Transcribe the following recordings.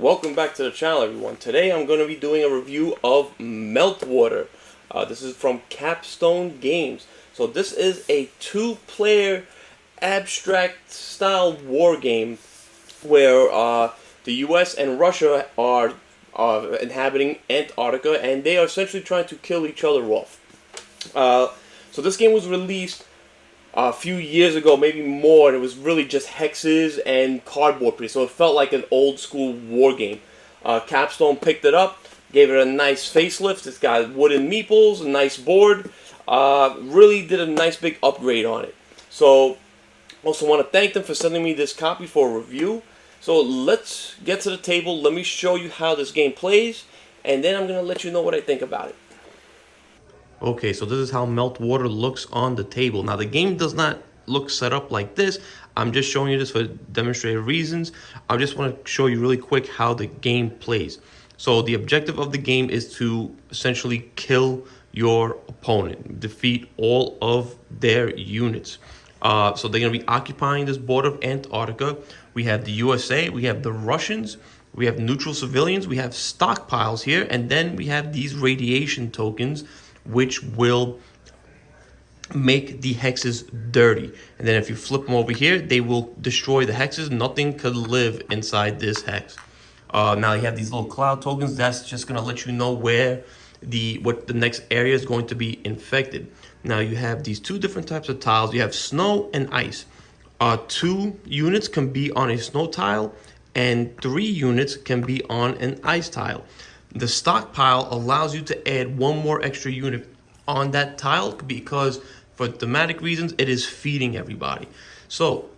Welcome back to the channel, everyone. Today I'm going to be doing a review of Meltwater. This is from Capstone Games. So this is a two-player abstract style war game where the US and Russia are inhabiting Antarctica, and they are essentially trying to kill each other off. So this game was released a few years ago, maybe more, and it was really just hexes and cardboard pieces, so it felt like an old school war game. Capstone picked it up, gave it a nice facelift. It's got wooden meeples, a nice board, really did a nice big upgrade on it. So also want to thank them for sending me this copy for a review. So let's get to the table. Let me show you how this game plays, and then I'm going to let you know what I think about it. Okay, so this is how Meltwater looks on the table. Now, the game does not look set up like this. I'm just showing you this for demonstrative reasons. I just want to show you really quick how the game plays. So the objective of the game is to essentially kill your opponent, defeat all of their units. So they're going to be occupying this border of Antarctica. We have the USA, we have the Russians, we have neutral civilians, we have stockpiles here, and then we have these radiation tokens, which will make the hexes dirty. And then if you flip them over here, they will destroy the hexes. Nothing could live inside this hex. Now you have these little cloud tokens. That's just going to let you know where what the next area is going to be infected. Now you have these two different types of tiles. You have snow and ice. 2 units can be on a snow tile, and 3 units can be on an ice tile. The stockpile allows you to add 1 more extra unit on that tile because for thematic reasons, it is feeding everybody. So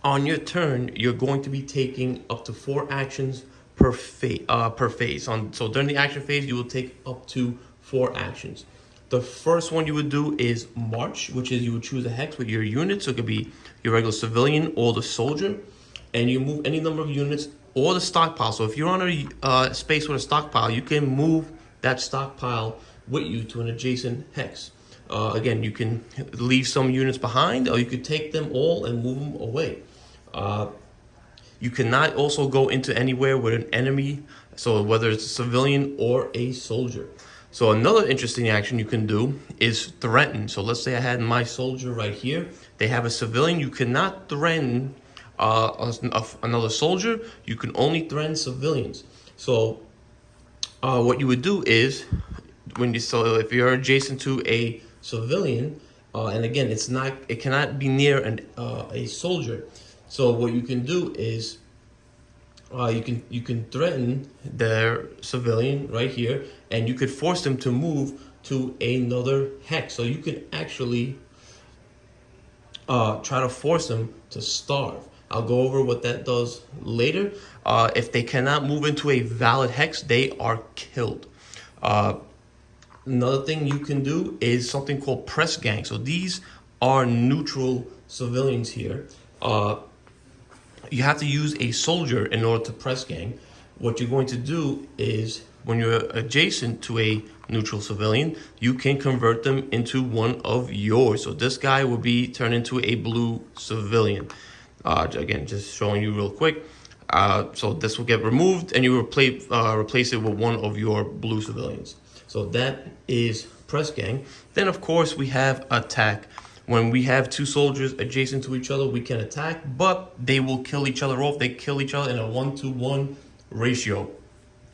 on your turn, you're going to be taking up to 4 actions per phase. So during the action phase, you will take up to 4 actions. The first one you would do is march, which is you would choose a hex with your unit. So it could be your regular civilian or the soldier, and you move any number of units or the stockpile. So if you're on a space with a stockpile, you can move that stockpile with you to an adjacent hex. Again, you can leave some units behind, or you could take them all and move them away. You cannot also go into anywhere with an enemy, so whether it's a civilian or a soldier. So another interesting action you can do is threaten. So let's say I had my soldier right here. They have a civilian. You cannot threaten another soldier. You can only threaten civilians. So what you would do is if you're adjacent to a civilian, and again it cannot be near a soldier. So what you can do is you can threaten their civilian right here, and you could force them to move to another hex. So you can actually try to force them to starve. I'll go over what that does later. If they cannot move into a valid hex, they are killed. Another thing you can do is something called press gang. So these are neutral civilians here. You have to use a soldier in order to press gang. What you're going to do is when you're adjacent to a neutral civilian, you can convert them into one of yours. So this guy will be turned into a blue civilian. Again, just showing you real quick. So this will get removed, and you replace it with one of your blue civilians. So that is press gang. Then of course we have attack. When we have 2 soldiers adjacent to each other, we can attack, but they will kill each other off. They kill each other in a 1-to-1 ratio.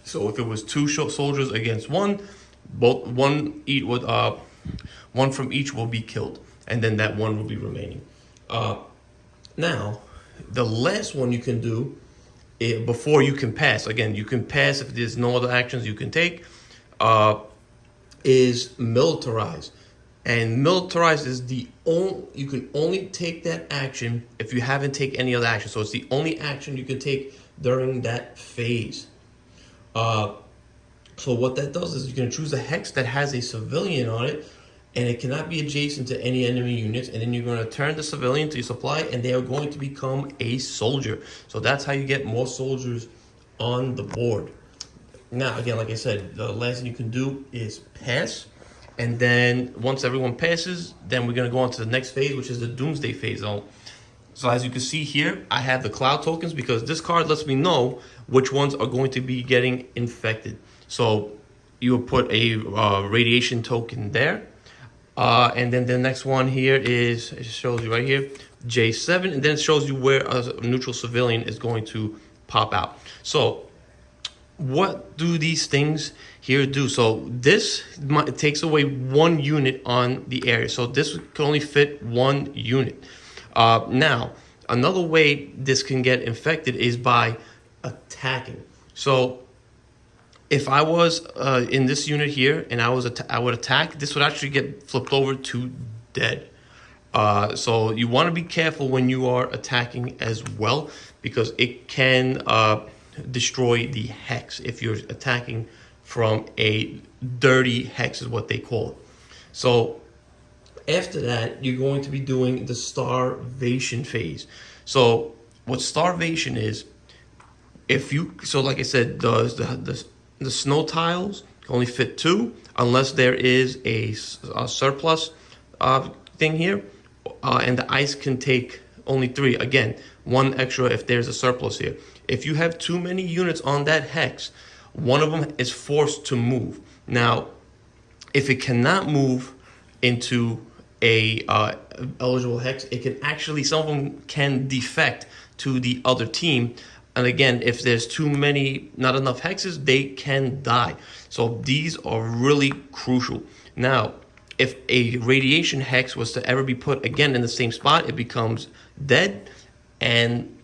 So if it was 2 soldiers against 1, one from each will be killed, and then that 1 will be remaining. Now, the last one you can do before you can pass. Again, you can pass if there's no other actions you can take. Is militarize. And militarize is you can only take that action if you haven't taken any other action. So it's the only action you can take during that phase. So what that does is you can choose a hex that has a civilian on it, and it cannot be adjacent to any enemy units. And then you're going to turn the civilian to your supply, and they are going to become a soldier. So that's how you get more soldiers on the board. Now, again, like I said, the last thing you can do is pass. And then once everyone passes, then we're going to go on to the next phase, which is the doomsday phase. So as you can see here, I have the cloud tokens because this card lets me know which ones are going to be getting infected. So you will put a radiation token there. And then the next one here is, it shows you right here, J7, and then it shows you where a neutral civilian is going to pop out. So what do these things here do? So this takes away 1 unit on the area. So this can only fit 1 unit. Now, another way this can get infected is by attacking. So if I was in this unit here and I would attack, this would actually get flipped over to dead. So you want to be careful when you are attacking as well, because it can destroy the hex if you're attacking from a dirty hex is what they call it. So after that, you're going to be doing the starvation phase. So what starvation is, like I said, the snow tiles can only fit 2 unless there is a surplus thing here, and the ice can take only 3. Again, 1 extra if there's a surplus here. If you have too many units on that hex, one of them is forced to move. Now, if it cannot move into a eligible hex, it can actually, some of them can defect to the other team. And again, if there's not enough hexes, they can die. So these are really crucial. Now, if a radiation hex was to ever be put again in the same spot, it becomes dead, and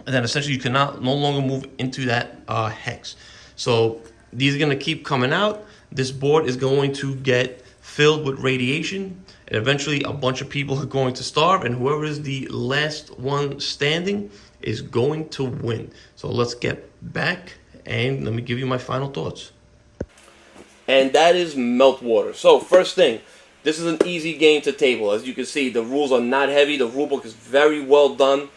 then essentially you cannot no longer move into that hex. So these are going to keep coming out. This board is going to get filled with radiation, and eventually a bunch of people are going to starve, and whoever is the last one standing is going to win. So let's get back and let me give you my final thoughts. And that is Meltwater. So first thing, this is an easy game to table. As you can see, the rules are not heavy. The rulebook is very well done.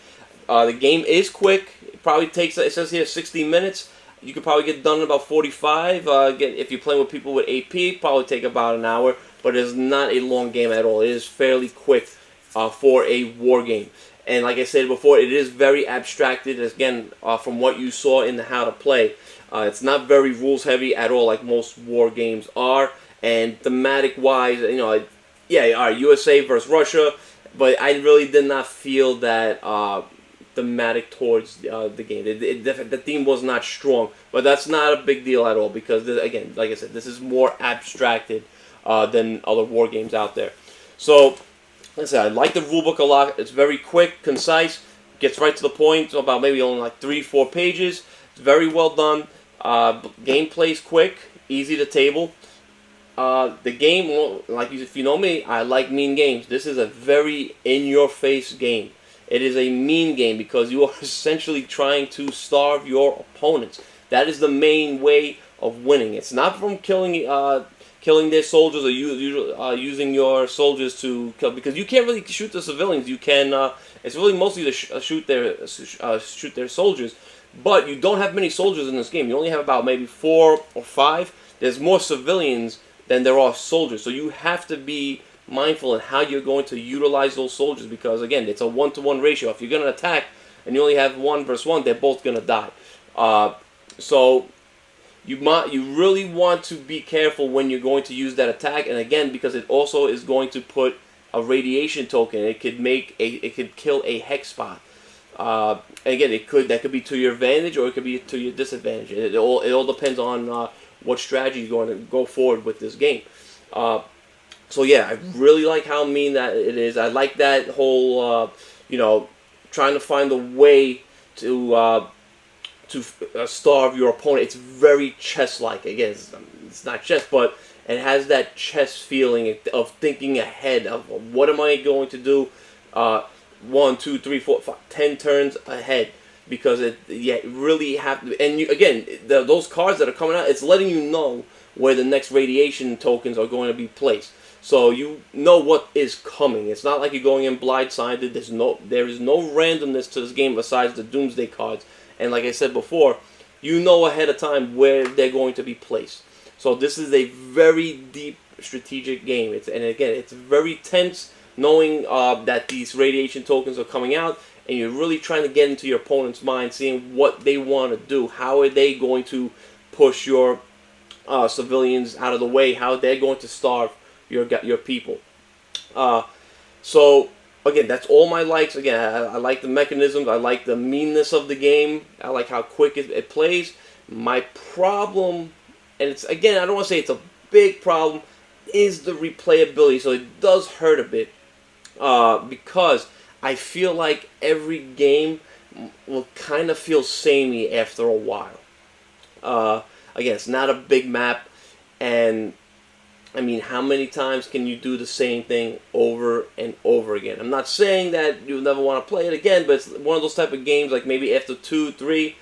The game is quick. It probably takes, it says here, 60 minutes. You could probably get done in about 45. If you're playing with people with AP, probably take about an hour. But it's not a long game at all. It is fairly quick for a war game. And like I said before, it is very abstracted. Again, from what you saw in the how to play, it's not very rules heavy at all, like most war games are. And thematic wise, you know, yeah, all right, USA versus Russia, but I really did not feel that thematic towards the game. The theme was not strong, but that's not a big deal at all, because again, like I said, this is more abstracted than other war games out there. So, like I said, I like the rulebook a lot. It's very quick, concise, gets right to the point. So about maybe only like 3-4 pages. It's very well done. Gameplay's quick, easy to table. The game, like if you know me, I like mean games. This is a very in-your-face game. It is a mean game because you are essentially trying to starve your opponents. That is the main way of winning. It's not from killing their soldiers or using your soldiers to kill, because you can't really shoot the civilians. You can. It's really mostly to shoot their soldiers, but you don't have many soldiers in this game. You only have about maybe 4 or 5. There's more civilians than there are soldiers, so you have to be mindful in how you're going to utilize those soldiers, because again, it's a 1-to-1 ratio. If you're going to attack and you only have 1 versus 1, they're both going to die. So you really want to be careful when you're going to use that attack, and again, because it also is going to put a radiation token. It could kill a hex spot. Again, that could be to your advantage or it could be to your disadvantage. It all depends on what strategy you're going to go forward with this game. So yeah, I really like how mean that it is. I like that whole trying to find a way to starve your opponent. It's very chess-like. Again, it's not chess, but it has that chess feeling of thinking ahead of what am I going to do 1, 2, 3, 4, 5, 10 turns ahead, because it really have to. And again, those cards that are coming out, it's letting you know where the next radiation tokens are going to be placed, so you know what is coming. It's not like you're going in blindsided. There is no randomness to this game besides the Doomsday cards. And like I said before, you know ahead of time where they're going to be placed. So this is a very deep strategic game. And again, it's very tense knowing that these radiation tokens are coming out. and you're really trying to get into your opponent's mind, seeing what they want to do, how are they going to push your civilians out of the way, how they're going to starve your people. So again, that's all my likes. Again, I like the mechanisms. I like the meanness of the game. I like how quick it plays. My problem, and it's again, I don't want to say it's a big problem, is the replayability. So it does hurt a bit because I feel like every game will kind of feel samey after a while. Again, it's not a big map, and I mean, how many times can you do the same thing over and over again? I'm not saying that you'll never want to play it again, but it's one of those type of games, like maybe after 2, 3,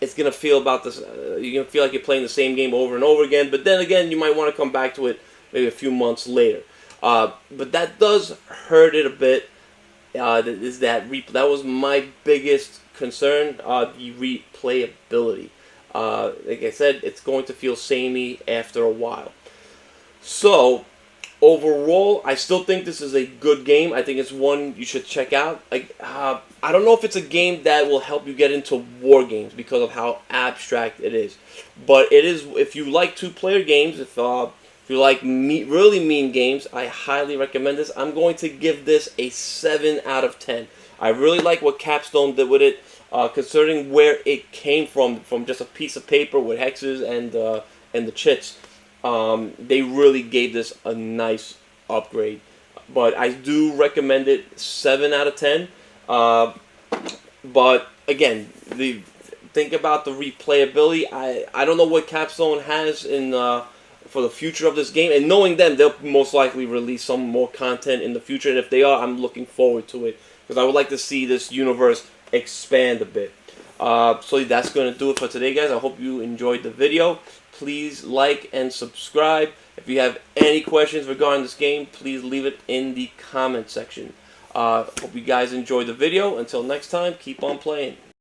it's going to feel about this. You're going to feel like you're playing the same game over and over again, but then again, you might want to come back to it maybe a few months later. But that does hurt it a bit. That was my biggest concern, the replayability. Like I said, it's going to feel samey after a while. So, overall, I still think this is a good game. I think it's one you should check out. I don't know if it's a game that will help you get into war games because of how abstract it is. But it is, if you like two-player games, if you like really mean games, I highly recommend this. I'm going to give this a 7 out of 10. I really like what Capstone did with it, considering where it came from just a piece of paper with hexes and the chits. They really gave this a nice upgrade. But I do recommend it 7 out of 10. But again, think about the replayability. I don't know what Capstone has in for the future of this game, and knowing them, they'll most likely release some more content in the future. And if they are, I'm looking forward to it because I would like to see this universe expand a bit. So that's going to do it for today, guys. I hope you enjoyed the video. Please like and subscribe. If you have any questions regarding this game, please leave it in the comment section. Hope you guys enjoyed the video. Until next time, keep on playing.